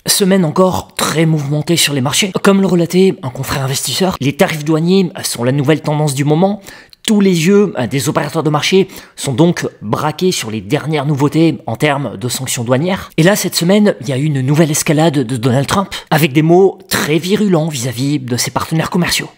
Semaine encore très mouvementée sur les marchés. Comme le relatait un confrère investisseur, les tarifs douaniers sont la nouvelle tendance du moment. Tous les yeux des opérateurs de marché sont donc braqués sur les dernières nouveautés en termes de sanctions douanières. Et là, cette semaine, il y a eu une nouvelle escalade de Donald Trump, avec des mots très virulents vis-à-vis de ses partenaires commerciaux.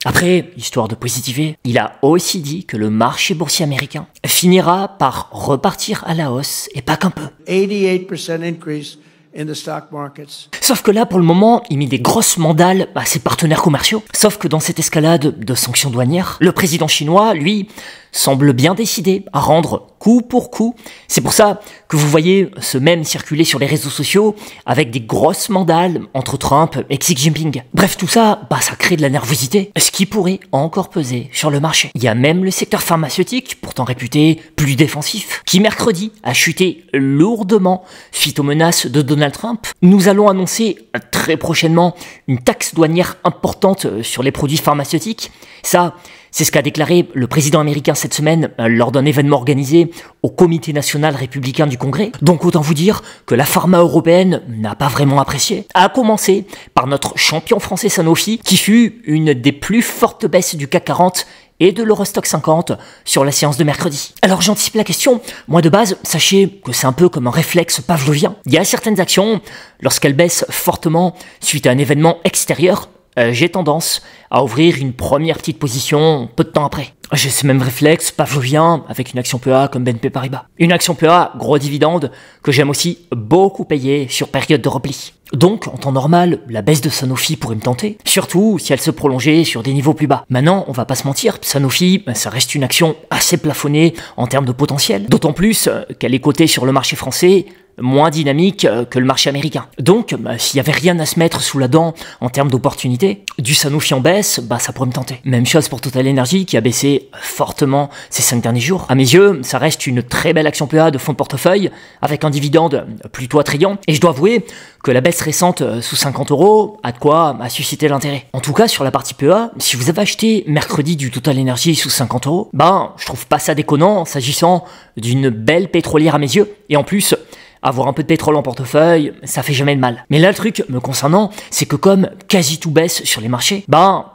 Après, histoire de positiver, il a aussi dit que le marché boursier américain finira par repartir à la hausse, et pas qu'un peu. 88% increase in the stock markets. Sauf que là, pour le moment, il met des grosses mandales à ses partenaires commerciaux. Sauf que dans cette escalade de sanctions douanières, le président chinois, lui, semble bien décidé à rendre coup pour coup. C'est pour ça que vous voyez ce mème circuler sur les réseaux sociaux avec des grosses mandales entre Trump et Xi Jinping. Bref, tout ça, ça crée de la nervosité, ce qui pourrait encore peser sur le marché. Il y a même le secteur pharmaceutique, pourtant réputé plus défensif, qui mercredi a chuté lourdement suite aux menaces de Donald Trump. Nous allons annoncer très prochainement une taxe douanière importante sur les produits pharmaceutiques. Ça, c'est ce qu'a déclaré le président américain cette semaine lors d'un événement organisé au Comité national républicain du Congrès. Donc autant vous dire que la pharma européenne n'a pas vraiment apprécié. À commencer par notre champion français Sanofi, qui fut une des plus fortes baisses du CAC 40 et de l'Eurostock 50 sur la séance de mercredi. Alors j'anticipe la question. Moi de base, sachez que c'est un peu comme un réflexe pavlovien. Il y a certaines actions, lorsqu'elles baissent fortement suite à un événement extérieur, j'ai tendance à ouvrir une première petite position peu de temps après. J'ai ce même réflexe pavlovien avec une action PEA comme BNP Paribas. Une action PEA, gros dividende, que j'aime aussi beaucoup payer sur période de repli. Donc, en temps normal, la baisse de Sanofi pourrait me tenter, surtout si elle se prolongeait sur des niveaux plus bas. Maintenant, on va pas se mentir, Sanofi, ça reste une action assez plafonnée en termes de potentiel, d'autant plus qu'elle est cotée sur le marché français, moins dynamique que le marché américain. Donc, s'il y avait rien à se mettre sous la dent en termes d'opportunités, du Sanofi en baisse, ça pourrait me tenter. Même chose pour Total Energy qui a baissé fortement ces 5 derniers jours. À mes yeux, ça reste une très belle action PEA de fonds de portefeuille avec un dividende plutôt attrayant. Et je dois avouer que la baisse récente sous 50 € a de quoi susciter l'intérêt. En tout cas, sur la partie PEA, si vous avez acheté mercredi du Total Energy sous 50 €, je trouve pas ça déconnant s'agissant d'une belle pétrolière à mes yeux. Et en plus, avoir un peu de pétrole en portefeuille, ça fait jamais de mal. Mais là, le truc me concernant, c'est que comme quasi tout baisse sur les marchés,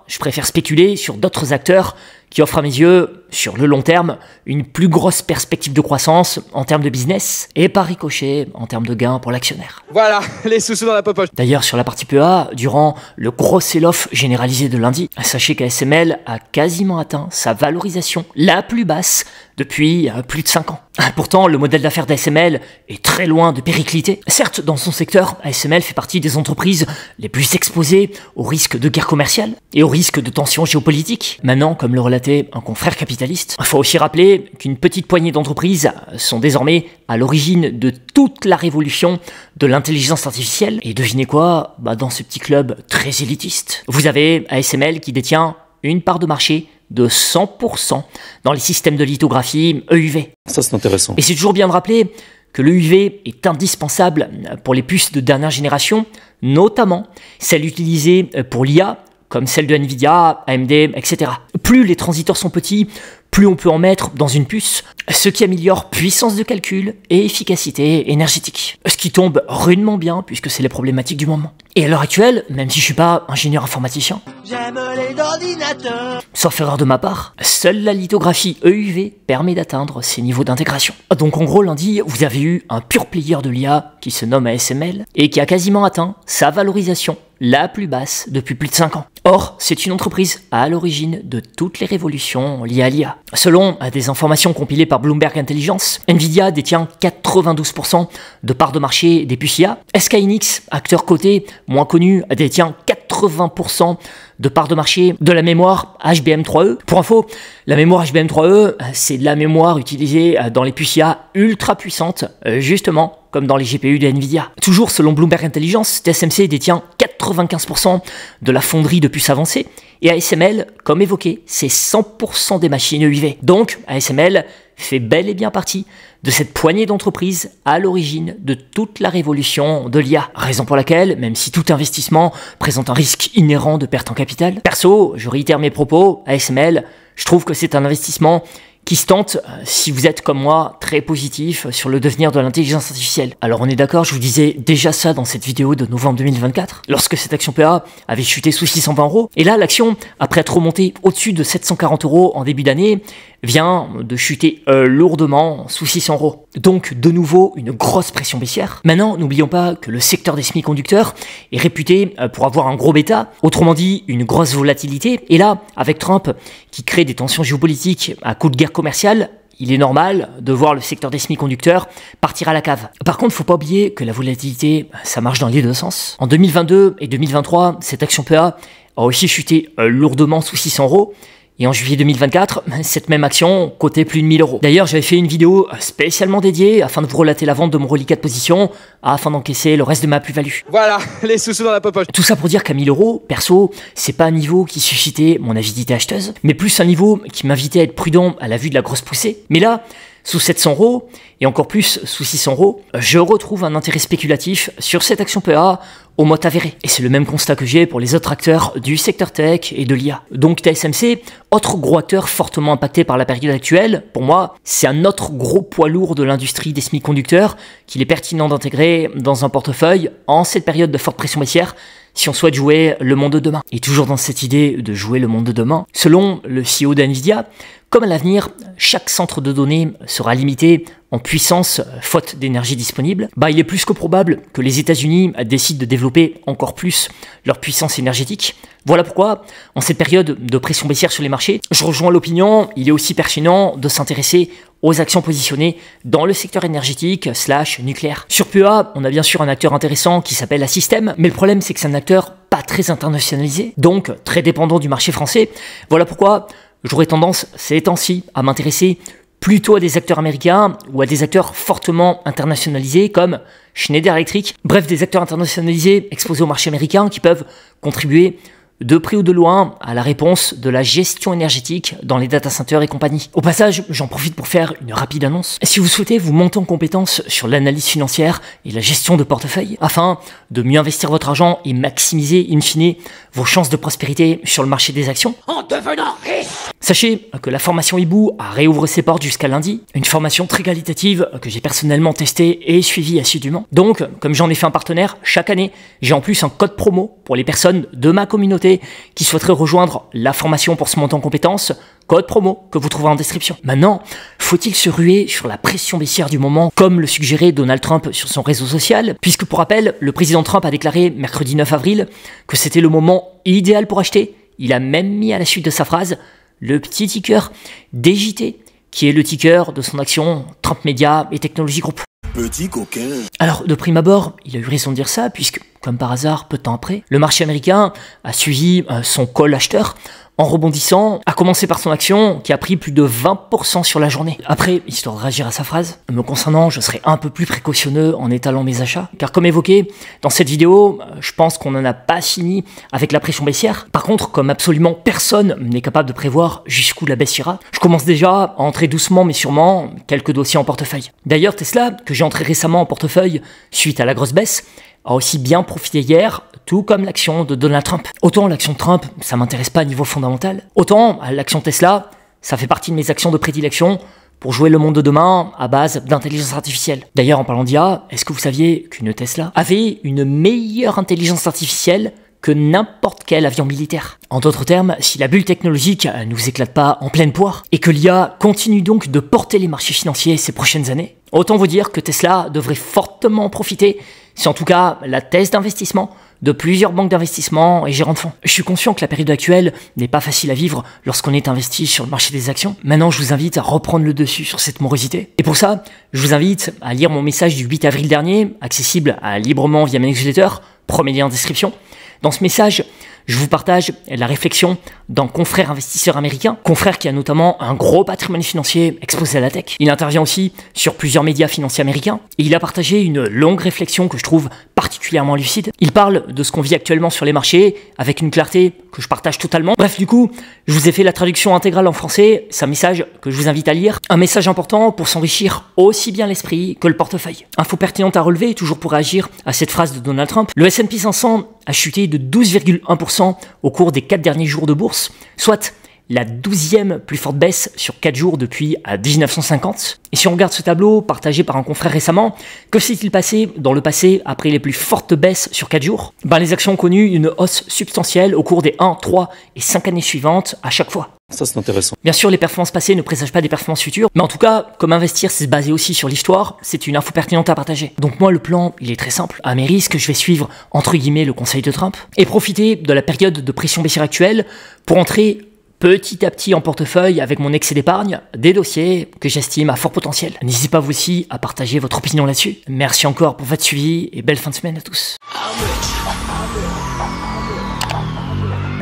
je préfère spéculer sur d'autres acteurs qui offrent à mes yeux, sur le long terme, une plus grosse perspective de croissance en termes de business et par ricochet en termes de gains pour l'actionnaire. Voilà, les sous-sous dans la popoche. D'ailleurs, sur la partie PEA, durant le gros sell-off généralisé de lundi, sachez qu'ASML a quasiment atteint sa valorisation la plus basse depuis plus de 5 ans. Pourtant, le modèle d'affaires d'ASML est très loin de péricliter. Certes, dans son secteur, ASML fait partie des entreprises les plus exposées au risque de guerre commerciale et au risque de tensions géopolitiques. Maintenant, comme le relatait un confrère capitaliste, il faut aussi rappeler qu'une petite poignée d'entreprises sont désormais à l'origine de toute la révolution de l'intelligence artificielle. Et devinez quoi, dans ce petit club très élitiste, vous avez ASML qui détient une part de marché de 100% dans les systèmes de lithographie EUV. Ça, c'est intéressant. Et c'est toujours bien de rappeler que l'EUV est indispensable pour les puces de dernière génération, notamment celles utilisées pour l'IA, comme celle de Nvidia, AMD, etc. Plus les transistors sont petits, plus on peut en mettre dans une puce, ce qui améliore puissance de calcul et efficacité énergétique. Ce qui tombe rudement bien, puisque c'est les problématiques du moment. Et à l'heure actuelle, même si je suis pas ingénieur informaticien, J'aime les ordinateurs. sauf erreur de ma part, seule la lithographie EUV permet d'atteindre ces niveaux d'intégration. Donc en gros, lundi, vous avez eu un pur player de l'IA qui se nomme ASML et qui a quasiment atteint sa valorisation la plus basse depuis plus de 5 ans. Or, c'est une entreprise à l'origine de toutes les révolutions liées à l'IA. Selon des informations compilées par Bloomberg Intelligence, Nvidia détient 92% de parts de marché des puces IA. SK Hynix, acteur coté moins connu, détient 80% de parts de marché de la mémoire HBM3E. Pour info, la mémoire HBM3E, c'est de la mémoire utilisée dans les puces IA ultra puissantes, justement comme dans les GPU de Nvidia. Toujours selon Bloomberg Intelligence, TSMC détient 95% de la fonderie de puces avancées, et ASML, comme évoqué, c'est 100% des machines EUV. Donc, ASML fait bel et bien partie de cette poignée d'entreprises à l'origine de toute la révolution de l'IA. Raison pour laquelle, même si tout investissement présente un risque inhérent de perte en capital, perso, je réitère mes propos, ASML, je trouve que c'est un investissement qui se tente si vous êtes comme moi très positif sur le devenir de l'intelligence artificielle. Alors on est d'accord, je vous disais déjà ça dans cette vidéo de novembre 2024, lorsque cette action PA avait chuté sous 620 €. Et là, l'action, après être remontée au-dessus de 740 € en début d'année, vient de chuter lourdement sous 600 €. Donc de nouveau une grosse pression baissière. Maintenant, n'oublions pas que le secteur des semi-conducteurs est réputé pour avoir un gros bêta, autrement dit une grosse volatilité. Et là, avec Trump qui crée des tensions géopolitiques à coup de guerre commerciale, il est normal de voir le secteur des semi-conducteurs partir à la cave. Par contre, faut pas oublier que la volatilité, ça marche dans les deux sens. En 2022 et 2023, cette action PA a aussi chuté lourdement sous 600 €. Et en juillet 2024, cette même action cotait plus de 1000 €. D'ailleurs, j'avais fait une vidéo spécialement dédiée afin de vous relater la vente de mon reliquat de position afin d'encaisser le reste de ma plus-value. Voilà, les sous-sous dans la popoche. Tout ça pour dire qu'à 1000 €, perso, c'est pas un niveau qui suscitait mon avidité acheteuse, mais plus un niveau qui m'invitait à être prudent à la vue de la grosse poussée. Mais là, sous 700 € et encore plus sous 600 €, je retrouve un intérêt spéculatif sur cette action PA au mot avéré. Et c'est le même constat que j'ai pour les autres acteurs du secteur tech et de l'IA. Donc TSMC, autre gros acteur fortement impacté par la période actuelle, pour moi, c'est un autre gros poids lourd de l'industrie des semi-conducteurs qu'il est pertinent d'intégrer dans un portefeuille en cette période de forte pression baissière si on souhaite jouer le monde de demain. Et toujours dans cette idée de jouer le monde de demain, selon le CEO d'NVIDIA, comme à l'avenir, chaque centre de données sera limité en puissance faute d'énergie disponible, il est plus que probable que les États-Unis décident de développer encore plus leur puissance énergétique. Voilà pourquoi, en cette période de pression baissière sur les marchés, je rejoins l'opinion, il est aussi pertinent de s'intéresser aux actions positionnées dans le secteur énergétique / nucléaire. Sur PEA, on a bien sûr un acteur intéressant qui s'appelle Assystem, mais le problème c'est que c'est un acteur pas très internationalisé, donc très dépendant du marché français. Voilà pourquoi j'aurais tendance ces temps-ci à m'intéresser plutôt à des acteurs américains ou à des acteurs fortement internationalisés comme Schneider Electric. Bref, des acteurs internationalisés exposés au marché américain qui peuvent contribuer de près ou de loin à la réponse de la gestion énergétique dans les data centers et compagnie. Au passage, j'en profite pour faire une rapide annonce. Si vous souhaitez vous monter en compétence sur l'analyse financière et la gestion de portefeuille, afin de mieux investir votre argent et maximiser in fine vos chances de prospérité sur le marché des actions, en devenant riche, sachez que la formation Hibou réouvre ses portes jusqu'à lundi. Une formation très qualitative que j'ai personnellement testée et suivie assidûment. Donc, comme j'en ai fait un partenaire, chaque année, j'ai en plus un code promo pour les personnes de ma communauté qui souhaiteraient rejoindre la formation pour se monter en compétences. Code promo que vous trouverez en description. Maintenant, faut-il se ruer sur la pression baissière du moment comme le suggérait Donald Trump sur son réseau social? Puisque pour rappel, le président Trump a déclaré mercredi 9 avril que c'était le moment idéal pour acheter. Il a même mis à la suite de sa phrase le petit ticker DJT, qui est le ticker de son action Trump Media et Technology Group. Petit coquin. Alors, de prime abord, il a eu raison de dire ça, puisque, comme par hasard, peu de temps après, le marché américain a suivi son call acheteur en rebondissant, à commencer par son action qui a pris plus de 20% sur la journée. Après, histoire de réagir à sa phrase, me concernant, je serai un peu plus précautionneux en étalant mes achats, car comme évoqué dans cette vidéo, je pense qu'on n'en a pas fini avec la pression baissière. Par contre, comme absolument personne n'est capable de prévoir jusqu'où la baisse ira, je commence déjà à entrer doucement mais sûrement quelques dossiers en portefeuille. D'ailleurs, Tesla, que j'ai entré récemment en portefeuille suite à la grosse baisse, a aussi bien profité hier, tout comme l'action de Donald Trump. Autant l'action de Trump, ça m'intéresse pas à niveau fondamental, autant l'action Tesla, ça fait partie de mes actions de prédilection pour jouer le monde de demain à base d'intelligence artificielle. D'ailleurs, en parlant d'IA, est-ce que vous saviez qu'une Tesla avait une meilleure intelligence artificielle que n'importe quel avion militaire? En d'autres termes, si la bulle technologique ne vous éclate pas en pleine poire, et que l'IA continue donc de porter les marchés financiers ces prochaines années, autant vous dire que Tesla devrait fortement en profiter. C'est en tout cas la thèse d'investissement de plusieurs banques d'investissement et gérants de fonds. Je suis conscient que la période actuelle n'est pas facile à vivre lorsqu'on est investi sur le marché des actions. Maintenant, je vous invite à reprendre le dessus sur cette morosité. Et pour ça, je vous invite à lire mon message du 8 avril dernier, accessible librement via ma newsletter, premier lien en description. Dans ce message, je vous partage la réflexion d'un confrère investisseur américain, confrère qui a notamment un gros patrimoine financier exposé à la tech. Il intervient aussi sur plusieurs médias financiers américains et il a partagé une longue réflexion que je trouve particulièrement lucide. Il parle de ce qu'on vit actuellement sur les marchés avec une clarté que je partage totalement. Bref, du coup, je vous ai fait la traduction intégrale en français. C'est un message que je vous invite à lire. Un message important pour s'enrichir aussi bien l'esprit que le portefeuille. Info pertinente à relever, toujours pour réagir à cette phrase de Donald Trump. Le S&P 500 a chuté de 12,1% au cours des 4 derniers jours de bourse, soit la 12e plus forte baisse sur 4 jours depuis 1950. Et si on regarde ce tableau partagé par un confrère récemment, que s'est-il passé dans le passé après les plus fortes baisses sur 4 jours? Les actions ont connu une hausse substantielle au cours des 1, 3 et 5 années suivantes à chaque fois. Ça, c'est intéressant. Bien sûr, les performances passées ne présagent pas des performances futures, mais en tout cas, comme investir, c'est se baser aussi sur l'histoire, c'est une info pertinente à partager. Donc moi, le plan, il est très simple. À mes risques, je vais suivre, entre guillemets, le conseil de Trump, et profiter de la période de pression baissière actuelle pour entrer petit à petit en portefeuille avec mon excès d'épargne, des dossiers que j'estime à fort potentiel. N'hésitez pas vous aussi à partager votre opinion là-dessus. Merci encore pour votre suivi et belle fin de semaine à tous.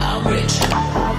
I'm rich.